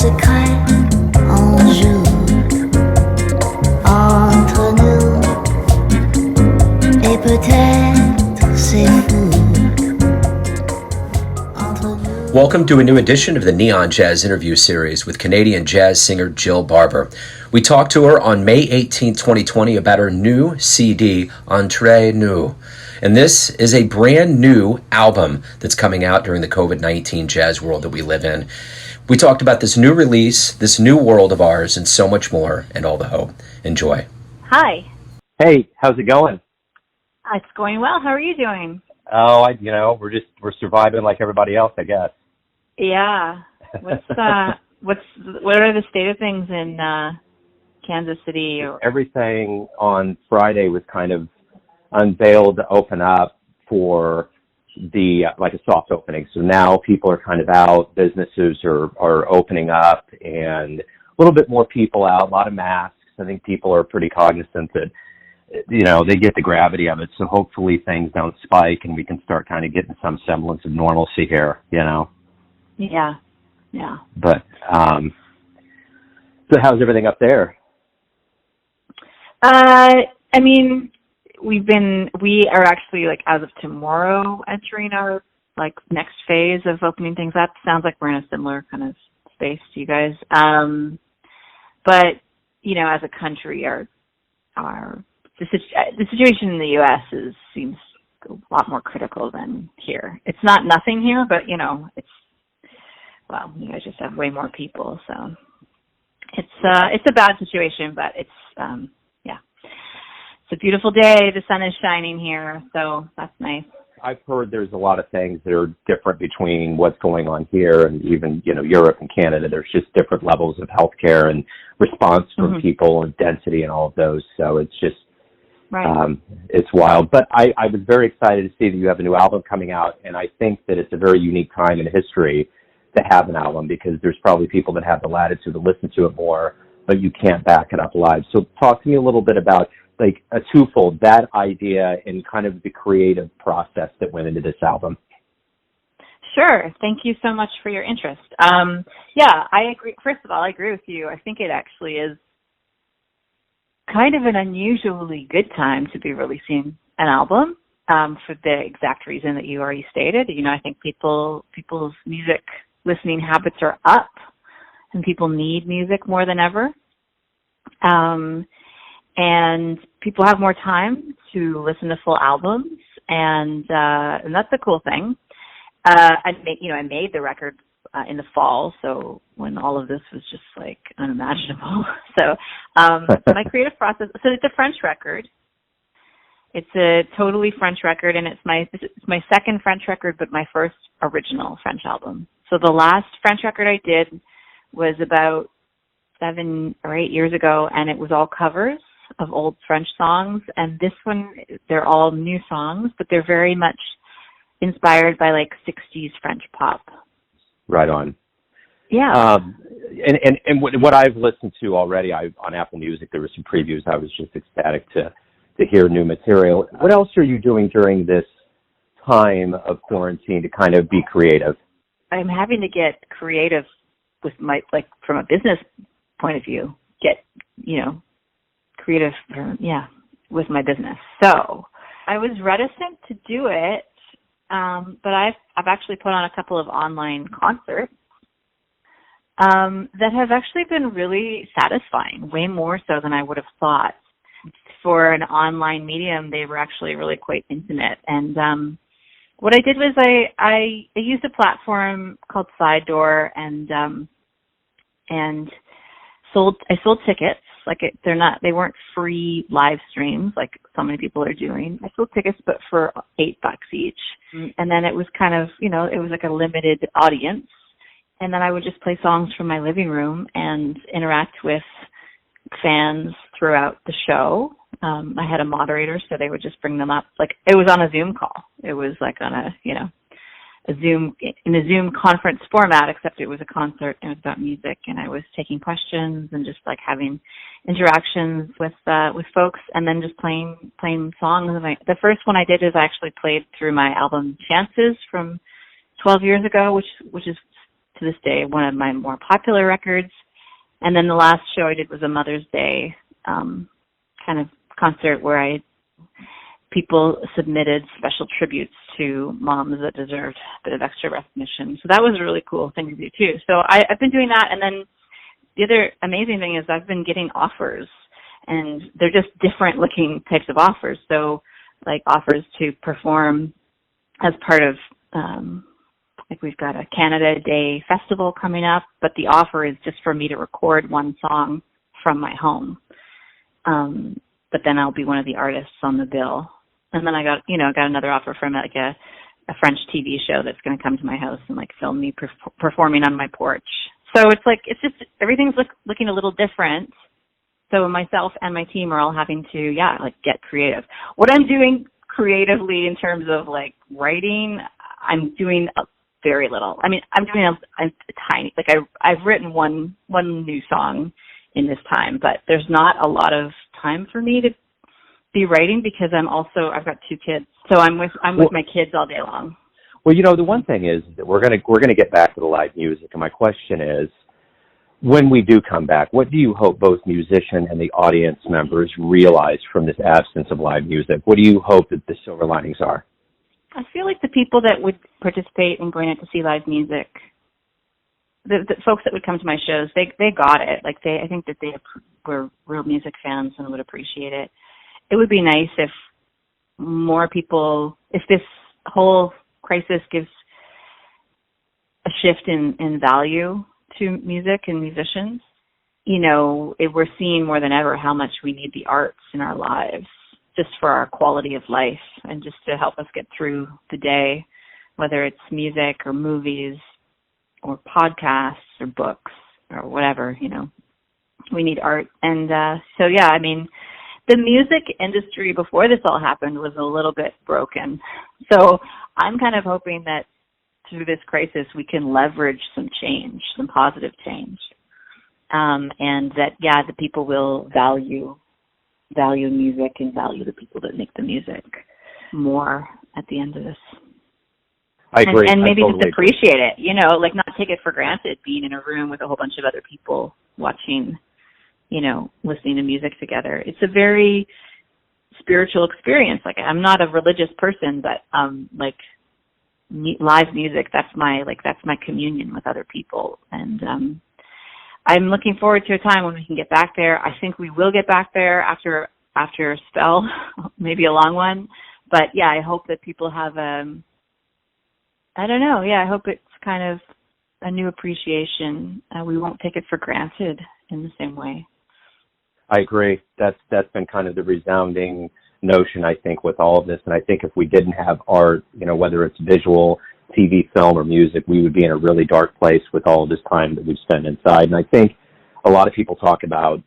secret, on joue entre nous, et peut-être c'est fou. Welcome to a new edition of the Neon Jazz interview series with Canadian jazz singer Jill Barber. We talked to her on May 18, 2020 about her new CD, Entre Nous. And this is a brand new album that's coming out during the COVID-19 jazz world that we live in. We talked about this new release, this new world of ours, and so much more, and all the hope. Enjoy. Hi. Hey, how's it going? It's going well. How are you doing? Oh, we're surviving like everybody else, I guess. Yeah. What are the state of things in Kansas City? Everything on Friday was kind of unveiled to open up for the like a soft opening. So now people are kind of out, businesses are opening up, and a little bit more people out, a lot of masks. I think people are pretty cognizant that they get the gravity of it. So hopefully things don't spike and we can start kind of getting some semblance of normalcy here, Yeah. But so how's everything up there? We are actually, like, as of tomorrow, entering our, like, next phase of opening things up. Sounds like we're in a similar kind of space to you guys. But, as a country, the situation in the U.S. seems a lot more critical than here. It's not nothing here, but, you guys just have way more people, so it's a bad situation, but it's it's a beautiful day. The sun is shining here, so that's nice. I've heard there's a lot of things that are different between what's going on here and even, Europe and Canada. There's just different levels of healthcare and response from people and density and all of those. So it's just, right. It's wild. But I was very excited to see that you have a new album coming out, and I think that it's a very unique time in history to have an album because there's probably people that have the latitude to listen to it more, but you can't back it up live. So talk to me a little bit about like a twofold, that idea and kind of the creative process that went into this album. Sure. Thank you so much for your interest. I agree. First of all, I agree with you. I think it actually is kind of an unusually good time to be releasing an album for the exact reason that you already stated. I think people's music listening habits are up and people need music more than ever. And people have more time to listen to full albums, and that's a cool thing. I made the record in the fall, so when all of this was just like unimaginable. So my creative process. So it's a French record. It's a totally French record, and it's my second French record, but my first original French album. So the last French record I did was about 7 or 8 years ago, and it was all covers of old French songs. And this one, they're all new songs, but they're very much inspired by like 60s French pop. Right on. Yeah. And what I've listened to already, on Apple Music, there were some previews. I was just ecstatic to hear new material. What else are you doing during this time of quarantine to kind of be creative? I'm having to get creative with from a business point of view, creative, with my business. So I was reticent to do it, but I've actually put on a couple of online concerts that have actually been really satisfying, way more so than I would have thought. For an online medium, they were actually really quite intimate. And what I did was I used a platform called Side Door and sold tickets. They weren't free live streams like so many people are doing. I sold tickets, but for $8 each. And then it was kind of, it was like a limited audience. And then I would just play songs from my living room and interact with fans throughout the show. I had a moderator, so they would just bring them up. Like, it was on a Zoom call. It was like on in a Zoom conference format, except it was a concert and it was about music, and I was taking questions and just like having interactions with folks, and then just playing songs. And the first one I did is I actually played through my album Chances from 12 years ago, which is to this day, one of my more popular records. And then the last show I did was a Mother's Day kind of concert where people submitted special tributes to moms that deserved a bit of extra recognition. So that was a really cool thing to do too. So I've been doing that. And then the other amazing thing is I've been getting offers, and they're just different looking types of offers. So like offers to perform as part of, like we've got a Canada Day festival coming up, but the offer is just for me to record one song from my home. But then I'll be one of the artists on the bill. And then I got another offer from like a French TV show that's going to come to my house and like film me performing on my porch. So it's just everything's looking a little different. So myself and my team are all having to, get creative. What I'm doing creatively in terms of like writing, I'm doing very little. I mean, I'm doing a tiny, like I've written one new song in this time, but there's not a lot of time for me to be writing because I've got 2 kids. So I'm with my kids all day long. Well, the one thing is that we're gonna get back to the live music, and my question is, when we do come back, what do you hope both musician and the audience members realize from this absence of live music? What do you hope that the silver linings are? I feel like the people that would participate in going out to see live music, the folks that would come to my shows, they got it. Like I think that they were real music fans and would appreciate it. It would be nice if more people, if this whole crisis gives a shift in value to music and musicians. We're seeing more than ever how much we need the arts in our lives just for our quality of life and just to help us get through the day, whether it's music or movies or podcasts or books or whatever, we need art. And the music industry before this all happened was a little bit broken. So I'm kind of hoping that through this crisis, we can leverage some change, some positive change. And that, the people will value music and value the people that make the music more at the end of this. I agree. And maybe totally just appreciate it, like not take it for granted being in a room with a whole bunch of other people watching, listening to music together. It's a very spiritual experience. Like I'm not a religious person, but live music, that's my communion with other people. And I'm looking forward to a time when we can get back there. I think we will get back there after a spell, maybe a long one. But I hope that people have I hope it's kind of a new appreciation. We won't take it for granted in the same way. I agree. That's been kind of the resounding notion, I think, with all of this. And I think if we didn't have art, whether it's visual, TV, film, or music, we would be in a really dark place with all of this time that we've spent inside. And I think a lot of people talk about,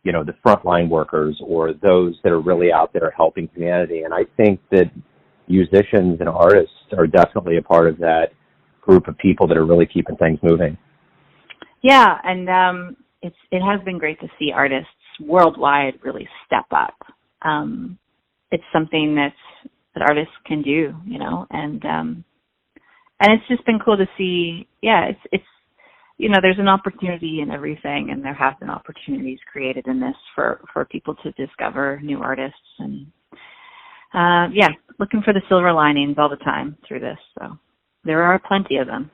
the frontline workers or those that are really out there helping humanity. And I think that musicians and artists are definitely a part of that group of people that are really keeping things moving. Yeah, and it has been great to see artists worldwide really step up. It's something that artists can do, and it's just been cool to see. It's there's an opportunity in everything, and there have been opportunities created in this for people to discover new artists, and looking for the silver linings all the time through this. So there are plenty of them.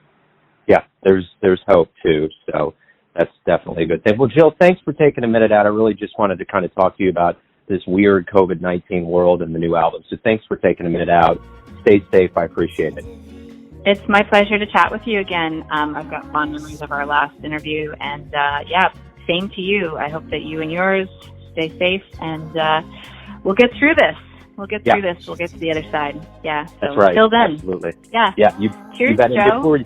Yeah, there's hope too. So that's definitely a good thing. Well, Jill, thanks for taking a minute out. I really just wanted to kind of talk to you about this weird COVID-19 world and the new album. So thanks for taking a minute out. Stay safe. I appreciate it. It's my pleasure to chat with you again. I've got fond memories of our last interview, and same to you. I hope that you and yours stay safe, and we'll get through this. We'll get through this. We'll get to the other side. Yeah. So that's right. Till then. Absolutely. Yeah. Yeah. Cheers, you Joe.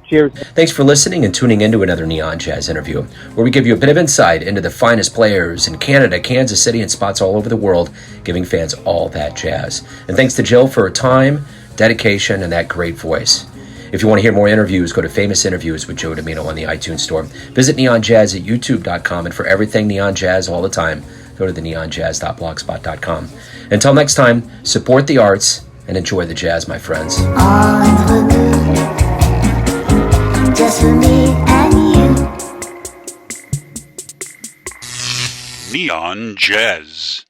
Cheers. Thanks for listening and tuning into another Neon Jazz interview, where we give you a bit of insight into the finest players in Canada, Kansas City, and spots all over the world, giving fans all that jazz. And thanks to Jill for her time, dedication, and that great voice. If you want to hear more interviews, go to Famous Interviews with Joe Domino on the iTunes Store. Visit neonjazz at youtube.com, and for everything Neon Jazz all the time, go to the neonjazz.blogspot.com. Until next time, support the arts and enjoy the jazz, my friends. All for good, just for me. Neon Jazz.